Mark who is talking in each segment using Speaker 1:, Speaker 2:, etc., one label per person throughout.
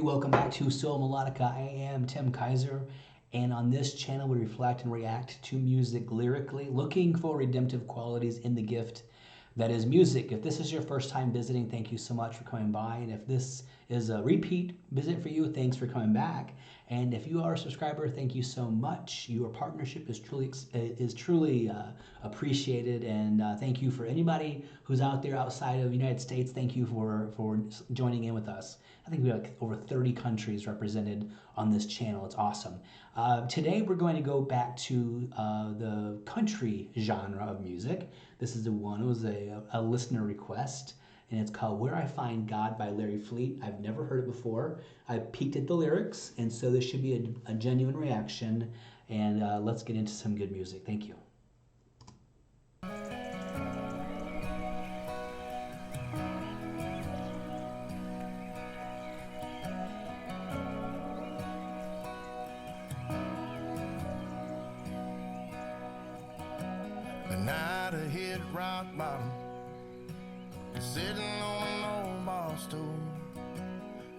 Speaker 1: Welcome back to Sola Melodica. I am Tim Kaiser, and on this channel we reflect and react to music lyrically, looking for redemptive qualities in the gift that is music. If this is your first time visiting, thank you so much for coming by, and if this is a repeat visit for you, thanks for coming back. And if you are a subscriber, thank you so much. Your partnership is truly appreciated, and thank you for anybody who's out there outside of the United States. Thank you for joining in with us. I think we have like over 30 countries represented on this channel. It's awesome. Today we're going to go back to the country genre of music. This is the one. It was a listener request, and it's called Where I Find God by Larry Fleet. I've never heard it before. I peeked at the lyrics, and so this should be a genuine reaction, and let's get into some good music. Thank you.
Speaker 2: The night I hit rock bottom, sitting on an old bar stool.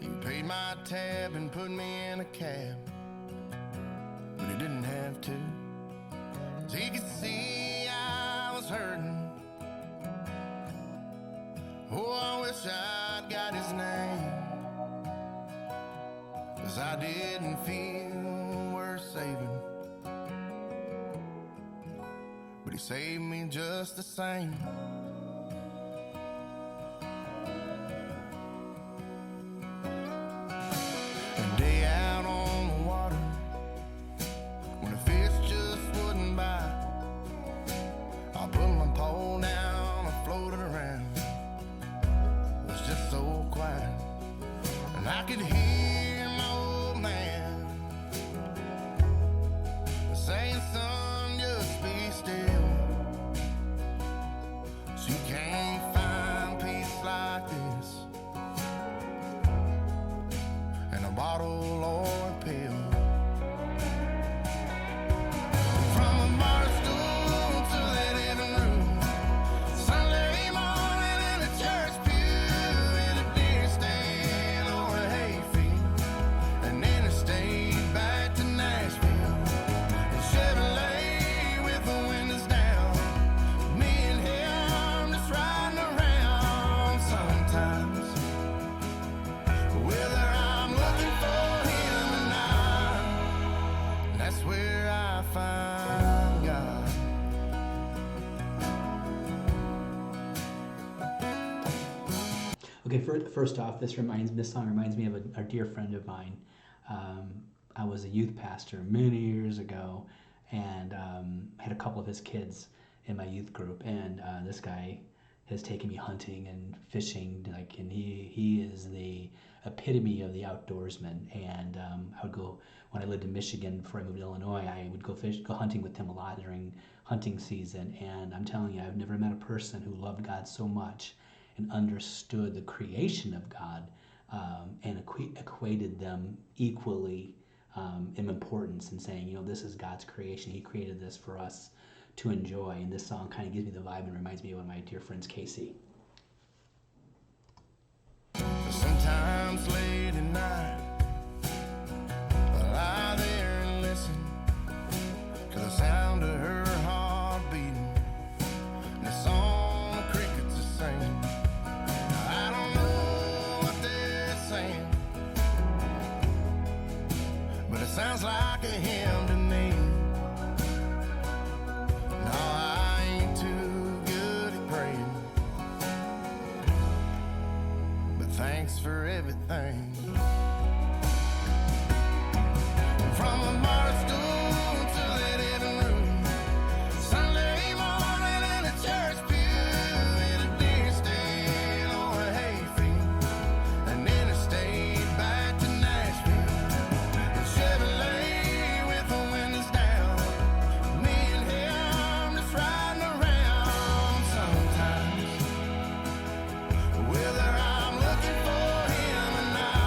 Speaker 2: You paid my tab and put me in a cab, but he didn't have to. 'Cause he could see I was hurting. Oh, I wish I'd got his name, 'cause I didn't feel worth saving, but he saved me just the same. A day out on the water, when the fish just wouldn't bite, I put my pole down, I floated around. It was just so quiet, and I could hear my old man saying, "Son, just be still. You can't find peace like this in a bottle or a pill." From a bar stool to the living room, Sunday morning in a church pew, in a deer stand or a hayfield, and interstate back to Nashville, and Chevrolet with the windows down, me and him just riding around sometimes, whether I'm looking for him or not. That's where I find God.
Speaker 1: Okay, first off, this song reminds me of a dear friend of mine. I was a youth pastor many years ago, and had a couple of his kids in my youth group, and this guy has taken me hunting and fishing, and he is the epitome of the outdoorsman. And I would go, when I lived in Michigan before I moved to Illinois, I would go hunting with him a lot during hunting season. And I'm telling you, I've never met a person who loved God so much and understood the creation of God, and equated them equally in importance, and saying, this is God's creation. He created this for us to enjoy. And this song kind of gives me the vibe and reminds me of one of my dear friends, Casey.
Speaker 2: Sometimes late at night, I lie there and listen to the sound of her heart beating, and the song the crickets are singing. I don't know what they're saying, but it sounds like a hymn to me. No, I ain't too good at praying, but thanks for everything. From a bar stool to the living room, Sunday morning in a church pew, in a deer stand or a hayfield, and interstate back to Nashville, and Chevrolet with the windows down, me and him just riding around sometimes, whether I'm looking for him or not.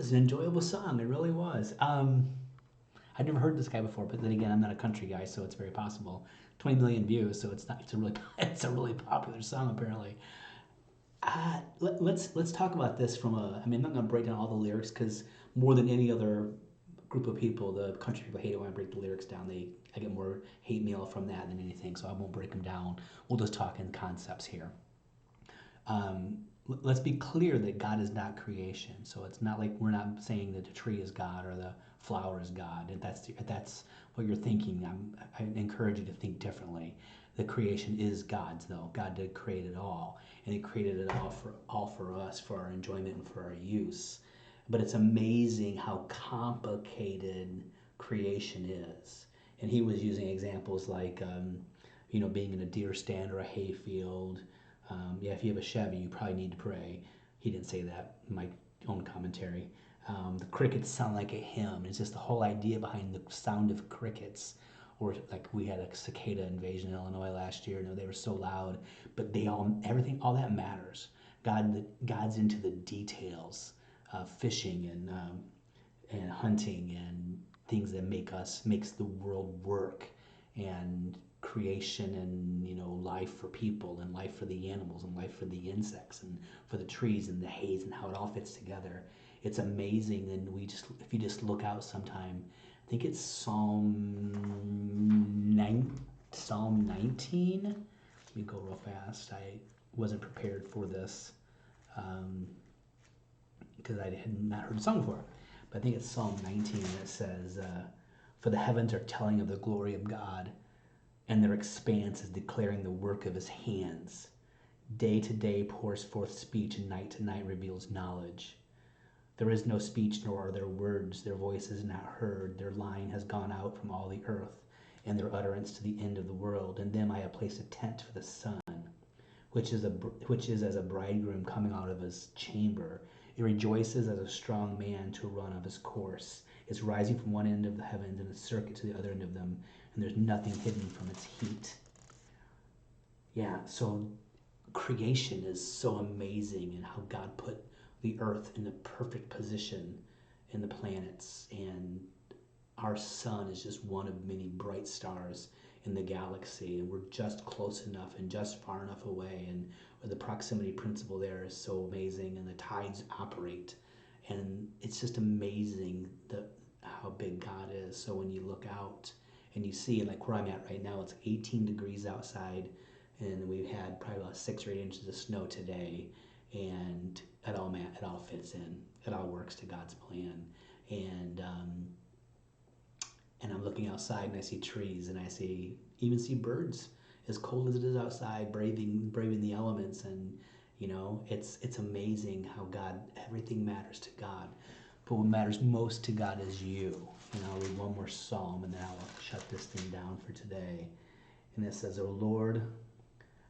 Speaker 1: was an enjoyable song. It really was. I'd never heard this guy before, but then again, I'm not a country guy, so it's very possible. 20 million views, so it's not. It's a really it's a really popular song apparently. Let's talk about this from a. I mean, I'm not going to break down all the lyrics because more than any other group of people, the country people hate it when I break the lyrics down. I get more hate mail from that than anything, so I won't break them down. We'll just talk in concepts here. Let's be clear that God is not creation. So it's not like we're not saying that the tree is God or the flower is God. If that's what you're thinking, I encourage you to think differently. The creation is God's, though. God did create it all, and He created it all for us, for our enjoyment and for our use. But it's amazing how complicated creation is. And he was using examples like, being in a deer stand or a hay field. If you have a Chevy, you probably need to pray. He didn't say that in my own commentary. The crickets sound like a hymn. It's just the whole idea behind the sound of crickets. Or like we had a cicada invasion in Illinois last year. They were so loud, but all that matters. God's into the details of fishing and hunting and things that makes the world work, and creation, and life for people and life for the animals and life for the insects and for the trees and the haze and how it all fits together. It's amazing. And if you just look out sometime, I think it's Psalm 19. Let me go real fast. I wasn't prepared for this because I had not heard the song before. But I think it's Psalm 19 that says, "For the heavens are telling of the glory of God, and their expanse is declaring the work of His hands. Day to day pours forth speech, and night to night reveals knowledge. There is no speech, nor are there words. Their voice is not heard. Their line has gone out from all the earth, and their utterance to the end of the world. In them I have placed a tent for the sun, which is as a bridegroom coming out of his chamber. It rejoices as a strong man to run of his course. It's rising from one end of the heavens and its circuit to the other end of them, and there's nothing hidden from its heat." Yeah, so creation is so amazing, and how God put the earth in the perfect position in the planets, and our sun is just one of many bright stars in the galaxy, and we're just close enough and just far enough away, and the proximity principle there is so amazing, and the tides operate, and it's just amazing how big God is. So when you look out and you see, like where I'm at right now, it's 18 degrees outside, and we've had probably about 6 or 8 inches of snow today, and it all fits in. It all works to God's plan. And I'm looking outside and I see trees, and I even see birds, as cold as it is outside, braving the elements. And it's amazing how everything matters to God. But what matters most to God is you. And I'll read one more psalm, and then I'll shut this thing down for today. And it says, "O Lord,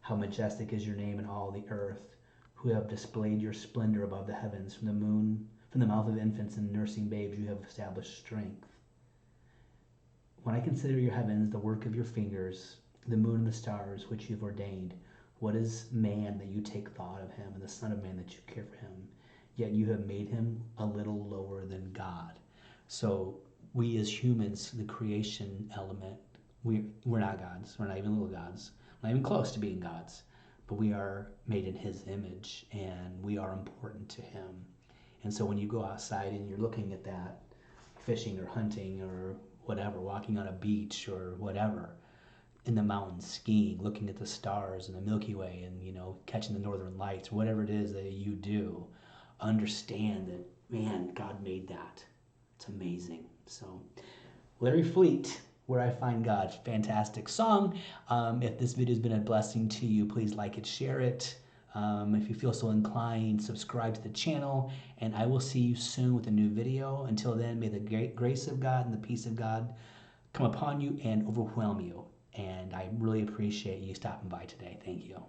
Speaker 1: how majestic is your name in all the earth, who have displayed your splendor above the heavens. From the mouth of infants and nursing babes, you have established strength. When I consider your heavens, the work of your fingers, the moon and the stars which you have ordained, what is man that you take thought of him, and the son of man that you care for him? Yet you have made him a little lower than God." So we as humans, the creation element, we're not gods. We're not even little gods. We're not even close to being gods. But we are made in His image, and we are important to Him. And so when you go outside and you're looking at that, fishing or hunting or whatever, walking on a beach or whatever, in the mountains, skiing, looking at the stars and the Milky Way, and catching the northern lights, whatever it is that you do, understand that, man, God made that. It's amazing. So Larry Fleet, "Where I Find God," fantastic song. If this video has been a blessing to you, please like it, share it. If you feel so inclined, subscribe to the channel, and I will see you soon with a new video. Until then, may the great grace of God and the peace of God come upon you and overwhelm you. And I really appreciate you stopping by today. Thank you.